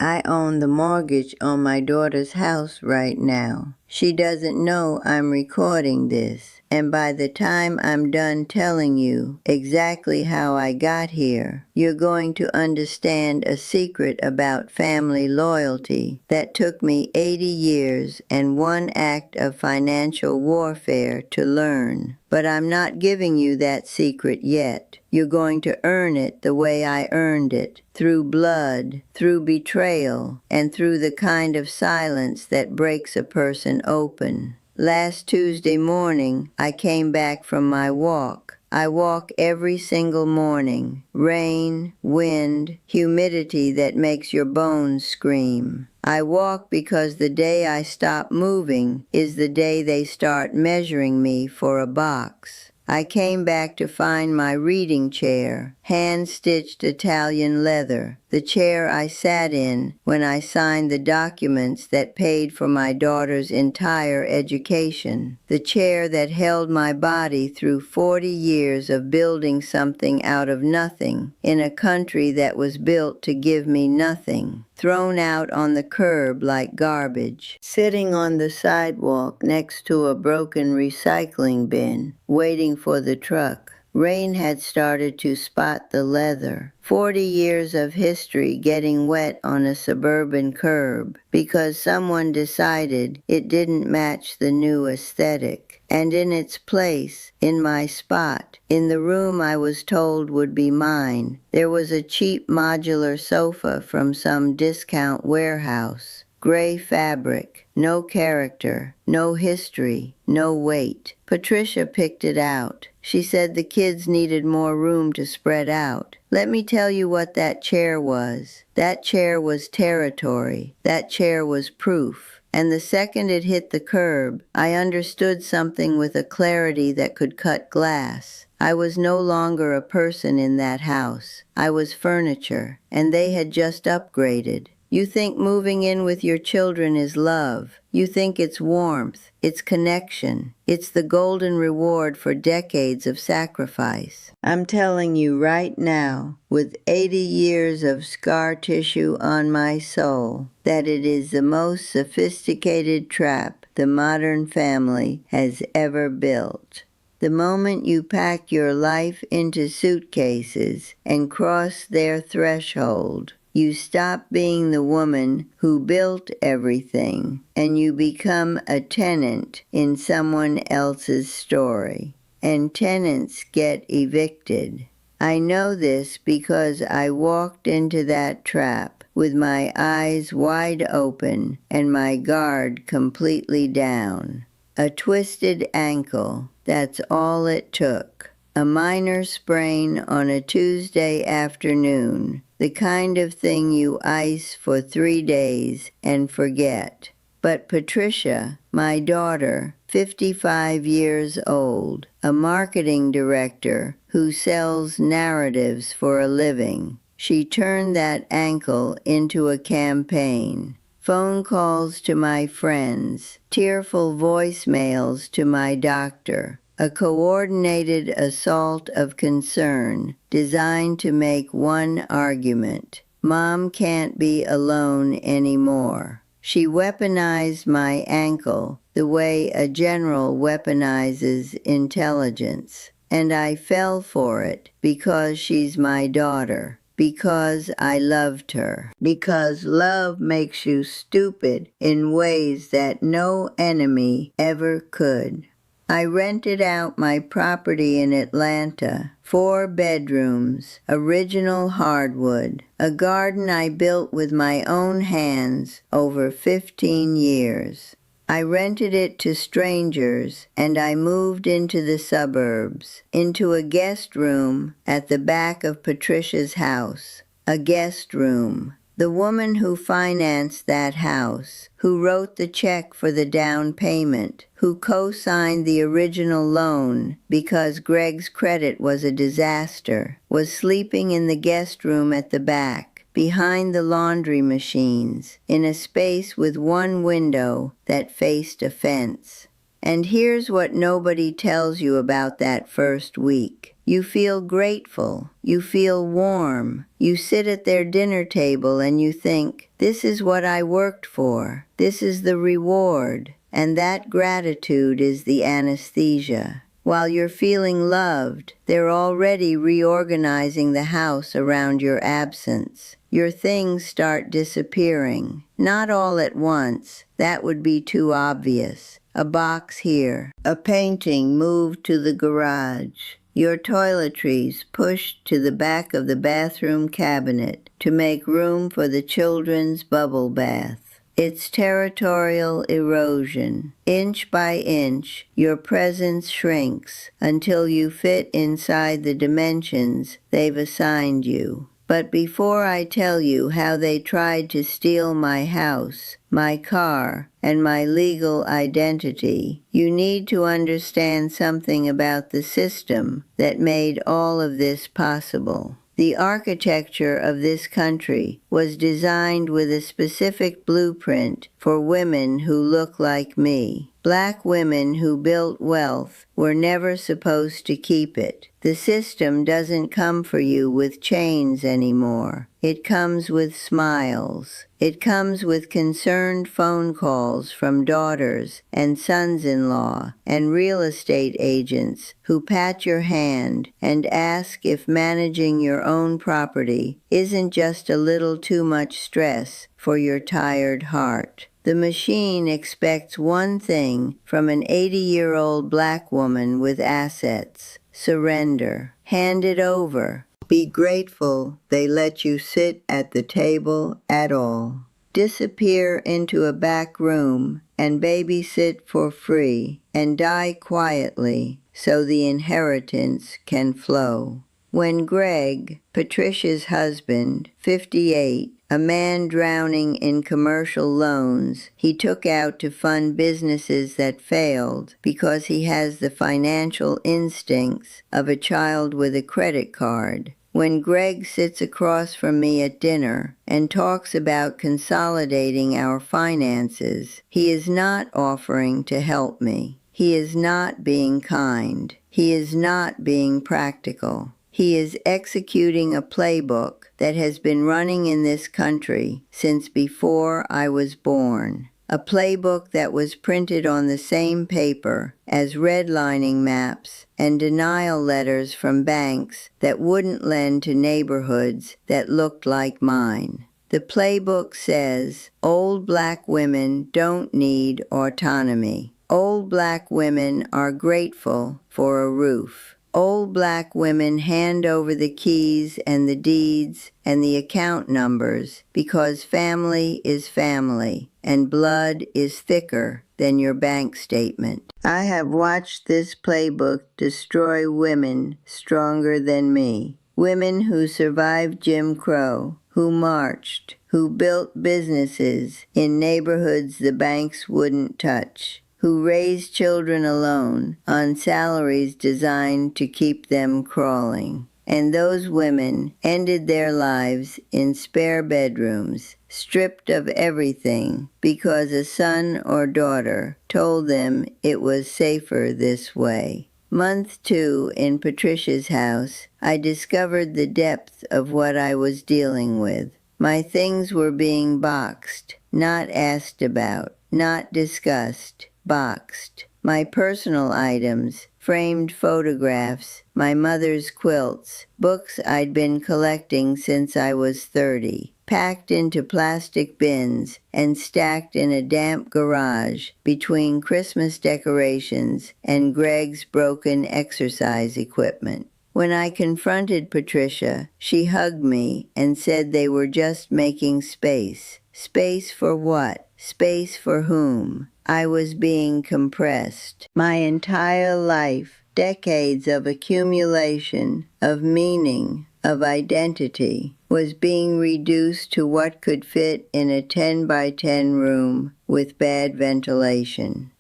I own the mortgage on my daughter's house right now. She doesn't know I'm recording this, and by the time I'm done telling you exactly how I got here, you're going to understand a secret about family loyalty that took me 80 years and one act of financial warfare to learn. But I'm not giving you that secret yet. You're going to earn it the way I earned it, through blood, through betrayal, and through the kind of silence that breaks a person open. Last Tuesday morning, I came back from my walk. I walk every single morning. Rain, wind, humidity that makes your bones scream. I walk because the day I stop moving is the day they start measuring me for a box. I came back to find my reading chair, hand-stitched Italian leather, the chair I sat in when I signed the documents that paid for my daughter's entire education, the chair that held my body through 40 years of building something out of nothing in a country that was built to give me nothing, thrown out on the curb like garbage, sitting on the sidewalk next to a broken recycling bin, waiting for the truck. Rain had started to spot the leather. 40 years of history getting wet on a suburban curb because someone decided it didn't match the new aesthetic. And in its place, in my spot, in the room I was told would be mine, there was a cheap modular sofa from some discount warehouse. Gray fabric, no character, no history, no weight. Patricia picked it out. She said the kids needed more room to spread out. Let me tell you what that chair was. That chair was territory. That chair was proof. And the second it hit the curb, I understood something with a clarity that could cut glass. I was no longer a person in that house. I was furniture, and they had just upgraded. You think moving in with your children is love. You think it's warmth, it's connection, it's the golden reward for decades of sacrifice. I'm telling you right now, with 80 years of scar tissue on my soul, that it is the most sophisticated trap the modern family has ever built. The moment you pack your life into suitcases and cross their threshold, you stop being the woman who built everything, and you become a tenant in someone else's story. And tenants get evicted. I know this because I walked into that trap with my eyes wide open and my guard completely down. A twisted ankle, that's all it took. A minor sprain on a Tuesday afternoon, the kind of thing you ice for 3 days and forget. But Patricia, my daughter, 55 years old, a marketing director who sells narratives for a living, she turned that ankle into a campaign. Phone calls to my friends, tearful voicemails to my doctor, a coordinated assault of concern designed to make one argument. Mom can't be alone anymore. She weaponized my ankle the way a general weaponizes intelligence, and I fell for it because she's my daughter. Because I loved her. Because love makes you stupid in ways that no enemy ever could. I rented out my property in Atlanta, 4 bedrooms, original hardwood, a garden I built with my own hands over 15 years. I rented it to strangers, and I moved into the suburbs, into a guest room at the back of Patricia's house. A guest room. The woman who financed that house, who wrote the check for the down payment, who co-signed the original loan because Greg's credit was a disaster, was sleeping in the guest room at the back, behind the laundry machines, in a space with one window that faced a fence. And here's what nobody tells you about that first week. You feel grateful. You feel warm. You sit at their dinner table and you think, this is what I worked for. This is the reward. And that gratitude is the anesthesia. While you're feeling loved, they're already reorganizing the house around your absence. Your things start disappearing. Not all at once. That would be too obvious. A box here. A painting moved to the garage. Your toiletries pushed to the back of the bathroom cabinet to make room for the children's bubble bath. It's territorial erosion. Inch by inch, your presence shrinks until you fit inside the dimensions they've assigned you. But before I tell you how they tried to steal my house, my car, and my legal identity, you need to understand something about the system that made all of this possible. The architecture of this country was designed with a specific blueprint for women who look like me. Black women who built wealth were never supposed to keep it. The system doesn't come for you with chains anymore. It comes with smiles. It comes with concerned phone calls from daughters and sons-in-law and real estate agents who pat your hand and ask if managing your own property isn't just a little too much stress for your tired heart. The machine expects one thing from an 80-year-old black woman with assets: surrender. Hand it over. Be grateful they let you sit at the table at all. Disappear into a back room and babysit for free and die quietly so the inheritance can flow. When Greg, Patricia's husband, 58, a man drowning in commercial loans he took out to fund businesses that failed because he has the financial instincts of a child with a credit card. When Greg sits across from me at dinner and talks about consolidating our finances, he is not offering to help me. He is not being kind. He is not being practical. He is executing a playbook that has been running in this country since before I was born. A playbook that was printed on the same paper as redlining maps and denial letters from banks that wouldn't lend to neighborhoods that looked like mine. The playbook says old black women don't need autonomy. Old black women are grateful for a roof. Old black women hand over the keys and the deeds and the account numbers because family is family and blood is thicker than your bank statement. I have watched this playbook destroy women stronger than me. Women who survived Jim Crow, who marched, who built businesses in neighborhoods the banks wouldn't touch, who raised children alone on salaries designed to keep them crawling. And those women ended their lives in spare bedrooms, stripped of everything, because a son or daughter told them it was safer this way. Month 2 in Patricia's house, I discovered the depth of what I was dealing with. My things were being boxed, not asked about, not discussed. Boxed. My personal items, framed photographs, my mother's quilts, books I'd been collecting since I was 30, packed into plastic bins and stacked in a damp garage between Christmas decorations and Greg's broken exercise equipment. When I confronted Patricia, she hugged me and said they were just making space. Space for what? Space for whom? I was being compressed. My entire life, decades of accumulation, of meaning, of identity, was being reduced to what could fit in a 10 by 10 room with bad ventilation.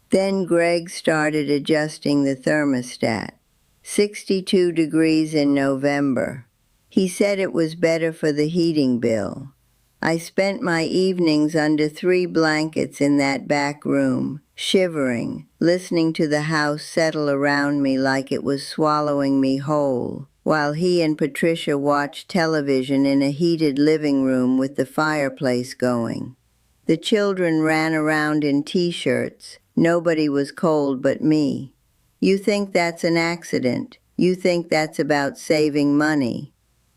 Then Greg started adjusting the thermostat. 62 degrees in November. He said it was better for the heating bill. I spent my evenings under 3 blankets in that back room, shivering, listening to the house settle around me like it was swallowing me whole, while he and Patricia watched television in a heated living room with the fireplace going. The children ran around in t-shirts. Nobody was cold but me. You think that's an accident. You think that's about saving money.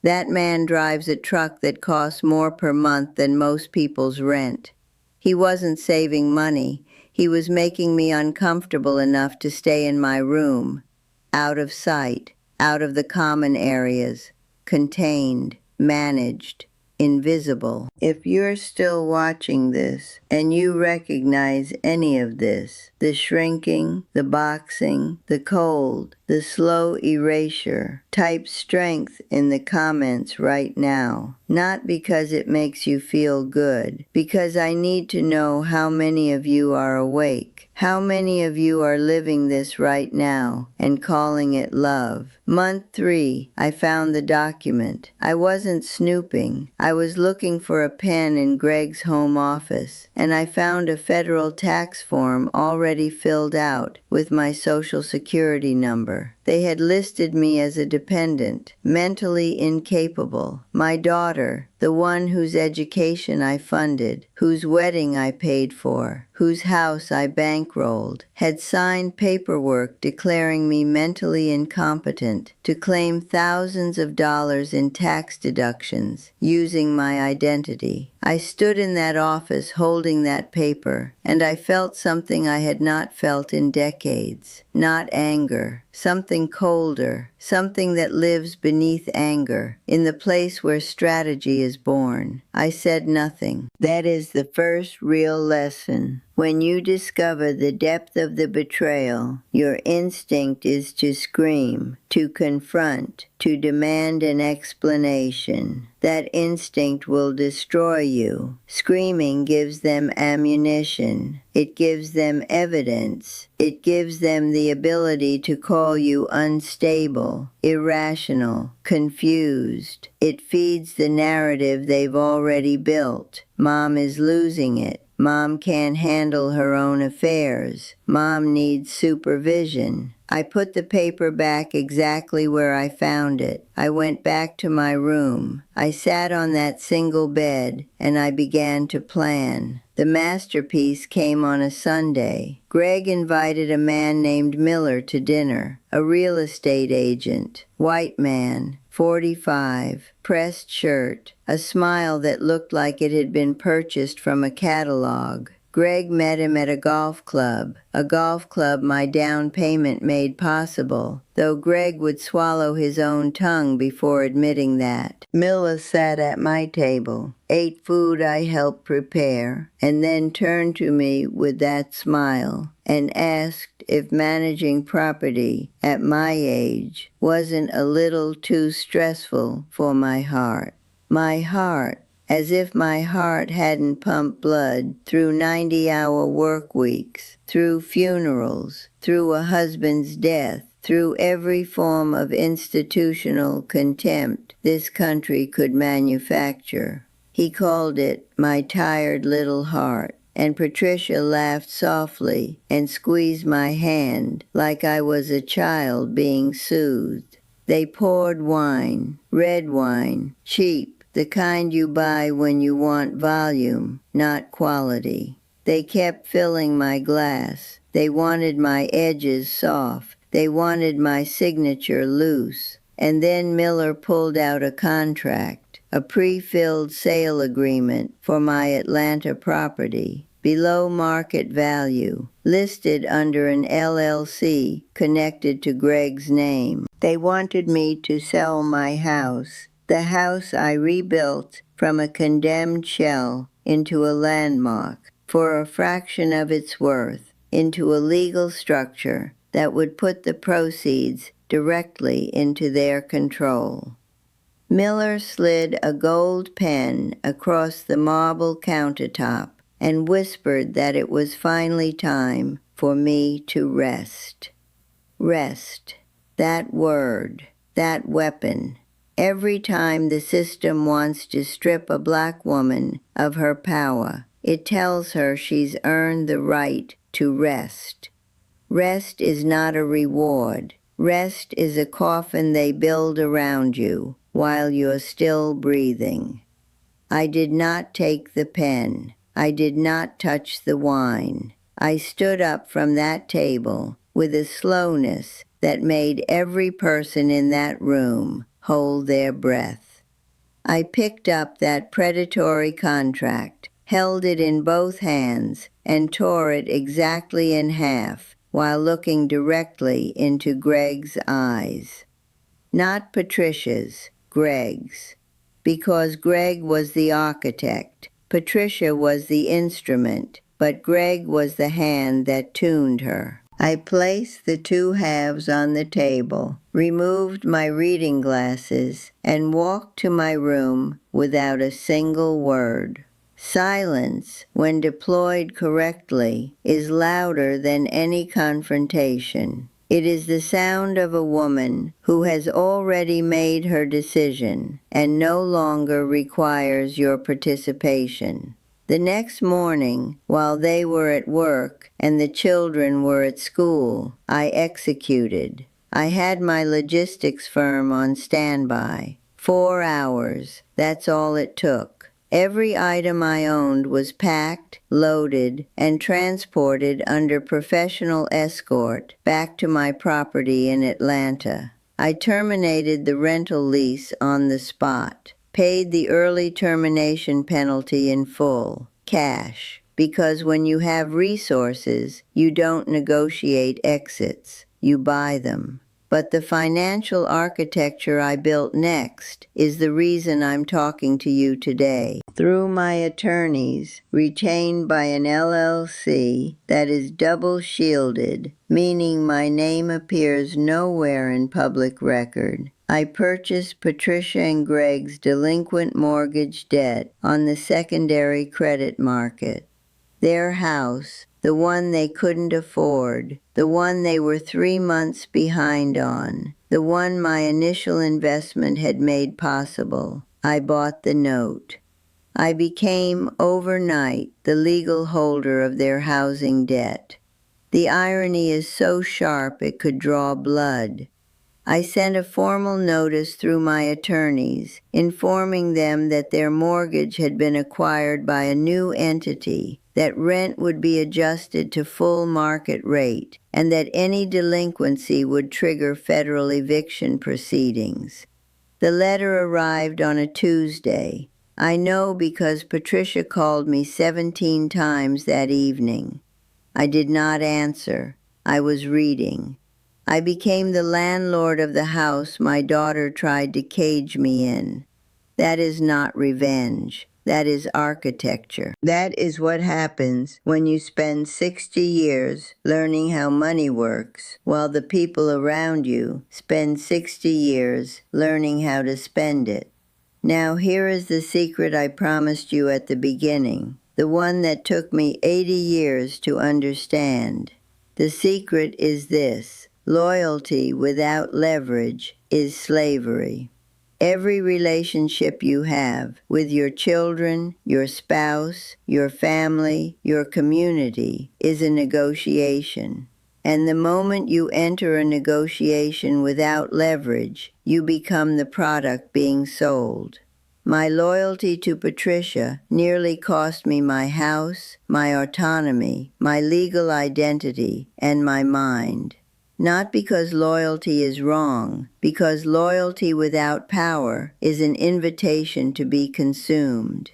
That man drives a truck that costs more per month than most people's rent. He wasn't saving money. He was making me uncomfortable enough to stay in my room, out of sight, out of the common areas, contained, managed, invisible. If you're still watching this and you recognize any of this, the shrinking, the boxing, the cold, the slow erasure, type strength in the comments right now. Not because it makes you feel good, because I need to know how many of you are awake, how many of you are living this right now and calling it love. Month 3, I found the document. I wasn't snooping. I was looking for a pen in Greg's home office, and I found a federal tax form already filled out with my Social Security number. They had listed me as a dependent, mentally incapable. My daughter, the one whose education I funded, whose wedding I paid for, whose house I bankrolled, had signed paperwork declaring me mentally incompetent to claim thousands of dollars in tax deductions using my identity. I stood in that office holding that paper, and I felt something I had not felt in decades. Not anger, something colder, something that lives beneath anger, in the place where strategy is born. I said nothing. That is the first real lesson. When you discover the depth of the betrayal, your instinct is to scream, to confront, to demand an explanation. That instinct will destroy you. Screaming gives them ammunition. It gives them evidence. It gives them the ability to call you unstable, irrational, confused. It feeds the narrative they've already built. Mom is losing it. Mom can't handle her own affairs. Mom needs supervision. I put the paper back exactly where I found it. I went back to my room. I sat on that single bed, and I began to plan. The masterpiece came on a Sunday. Greg invited a man named Miller to dinner, a real estate agent, white man, 45, pressed shirt, a smile that looked like it had been purchased from a catalog. Greg met him at a golf club my down payment made possible, though Greg would swallow his own tongue before admitting that. Miller sat at my table, ate food I helped prepare, and then turned to me with that smile and asked if managing property at my age wasn't a little too stressful for my heart. My heart, as if my heart hadn't pumped blood through 90-hour work weeks, through funerals, through a husband's death, through every form of institutional contempt this country could manufacture. He called it my tired little heart, and Patricia laughed softly and squeezed my hand like I was a child being soothed. They poured wine, red wine, cheap, the kind you buy when you want volume, not quality. They kept filling my glass. They wanted my edges soft. They wanted my signature loose. And then Miller pulled out a contract, a pre-filled sale agreement for my Atlanta property, below market value, listed under an LLC connected to Greg's name. They wanted me to sell my house, the house I rebuilt from a condemned shell into a landmark, for a fraction of its worth, into a legal structure that would put the proceeds directly into their control. Miller slid a gold pen across the marble countertop and whispered that it was finally time for me to rest. Rest. That word, that weapon. Every time the system wants to strip a black woman of her power, it tells her she's earned the right to rest. Rest is not a reward. Rest is a coffin they build around you while you're still breathing. I did not take the pen. I did not touch the wine. I stood up from that table with a slowness that made every person in that room hold their breath. I picked up that predatory contract, held it in both hands, and tore it exactly in half while looking directly into Greg's eyes. Not Patricia's, Greg's. Because Greg was the architect, Patricia was the instrument, but Greg was the hand that tuned her. I placed the two halves on the table, removed my reading glasses, and walked to my room without a single word. Silence, when deployed correctly, is louder than any confrontation. It is the sound of a woman who has already made her decision and no longer requires your participation. The next morning, while they were at work and the children were at school, I executed. I had my logistics firm on standby. 4 hours, that's all it took. Every item I owned was packed, loaded, and transported under professional escort back to my property in Atlanta. I terminated the rental lease on the spot, paid the early termination penalty in full, cash, because when you have resources, you don't negotiate exits, you buy them. But the financial architecture I built next is the reason I'm talking to you today. Through my attorneys, retained by an LLC that is double shielded, meaning my name appears nowhere in public record, I purchased Patricia and Greg's delinquent mortgage debt on the secondary credit market. Their house, the one they couldn't afford, the one they were 3 months behind on, the one my initial investment had made possible. I bought the note. I became, overnight, the legal holder of their housing debt. The irony is so sharp it could draw blood. I sent a formal notice through my attorneys, informing them that their mortgage had been acquired by a new entity, that rent would be adjusted to full market rate, and that any delinquency would trigger federal eviction proceedings. The letter arrived on a Tuesday. I know because Patricia called me 17 times that evening. I did not answer. I was reading. I became the landlord of the house my daughter tried to cage me in. That is not revenge. That is architecture. That is what happens when you spend 60 years learning how money works, while the people around you spend 60 years learning how to spend it. Now here is the secret I promised you at the beginning, the one that took me 80 years to understand. The secret is this. Loyalty without leverage is slavery. Every relationship you have with your children, your spouse, your family, your community is a negotiation. And the moment you enter a negotiation without leverage, you become the product being sold. My loyalty to Patricia nearly cost me my house, my autonomy, my legal identity, and my mind. Not because loyalty is wrong, because loyalty without power is an invitation to be consumed.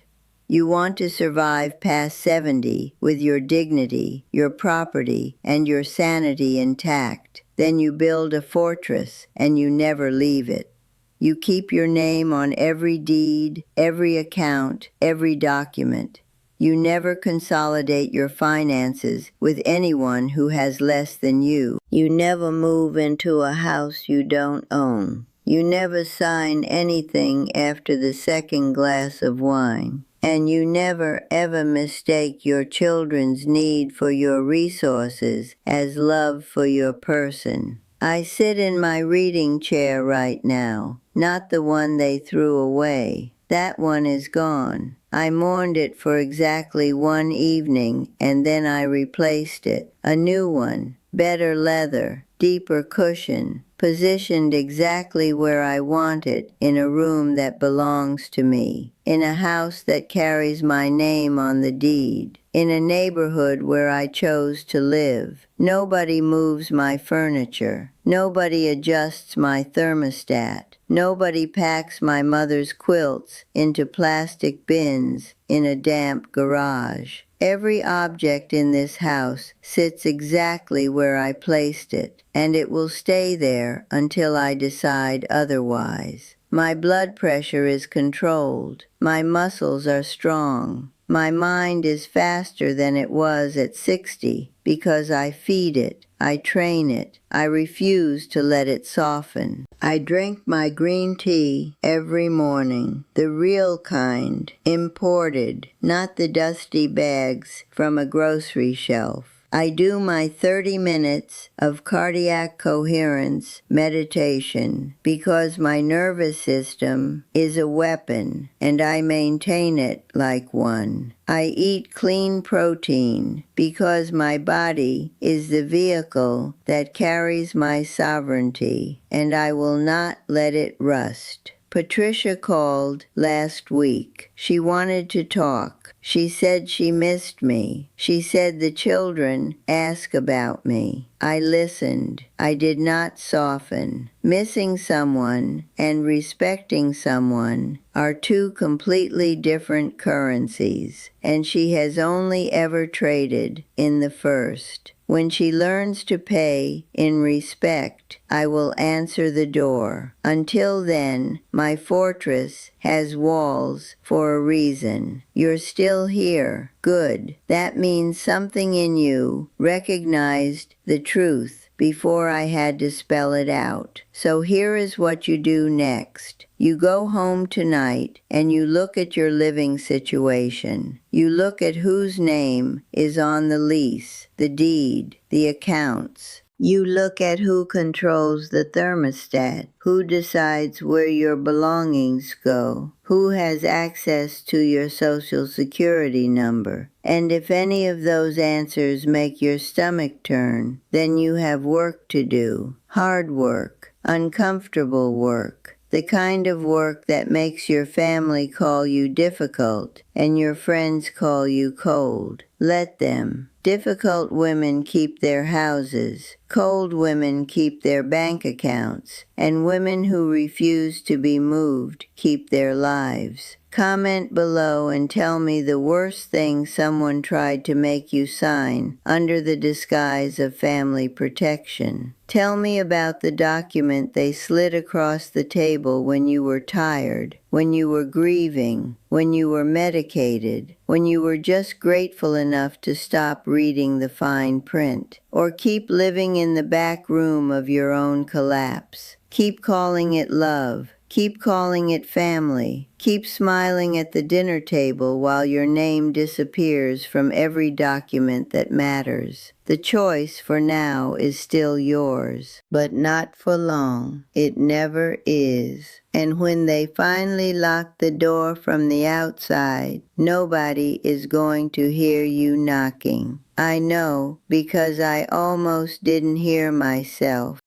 You want to survive past 70 with your dignity, your property, and your sanity intact. Then you build a fortress and you never leave it. You keep your name on every deed, every account, every document. You never consolidate your finances with anyone who has less than you. You never move into a house you don't own. You never sign anything after the second glass of wine. And you never ever mistake your children's need for your resources as love for your person. I sit in my reading chair right now, not the one they threw away. That one is gone. I mourned it for exactly one evening, and then I replaced it. A new one, better leather, deeper cushion, positioned exactly where I want it, in a room that belongs to me, in a house that carries my name on the deed, in a neighborhood where I chose to live. Nobody moves my furniture. Nobody adjusts my thermostat. Nobody packs my mother's quilts into plastic bins in a damp garage. Every object in this house sits exactly where I placed it, and it will stay there until I decide otherwise. My blood pressure is controlled. My muscles are strong. My mind is faster than it was at 60 because I feed it, I train it, I refuse to let it soften. I drink my green tea every morning, the real kind, imported, not the dusty bags from a grocery shelf. I do my 30 minutes of cardiac coherence meditation because my nervous system is a weapon and I maintain it like one. I eat clean protein because my body is the vehicle that carries my sovereignty and I will not let it rust. Patricia called last week. She wanted to talk. She said she missed me. She said the children ask about me. I listened. I did not soften. Missing someone and respecting someone are two completely different currencies, and she has only ever traded in the first. When she learns to pay in respect, I will answer the door. Until then, my fortress has walls for a reason. You're still here. Good. That means something in you recognized the truth before I had to spell it out. So here is what you do next. You go home tonight and you look at your living situation. You look at whose name is on the lease, the deed, the accounts. You look at who controls the thermostat, who decides where your belongings go, who has access to your social security number. And if any of those answers make your stomach turn, then you have work to do. Hard work, uncomfortable work. The kind of work that makes your family call you difficult and your friends call you cold. Let them. Difficult women keep their houses. Cold women keep their bank accounts. And women who refuse to be moved keep their lives. Comment below and tell me the worst thing someone tried to make you sign under the disguise of family protection. Tell me about the document they slid across the table when you were tired, when you were grieving, when you were medicated, when you were just grateful enough to stop reading the fine print, or keep living in the back room of your own collapse. Keep calling it love. Keep calling it family. Keep smiling at the dinner table while your name disappears from every document that matters. The choice for now is still yours, but not for long. It never is. And when they finally lock the door from the outside, nobody is going to hear you knocking. I know because I almost didn't hear myself.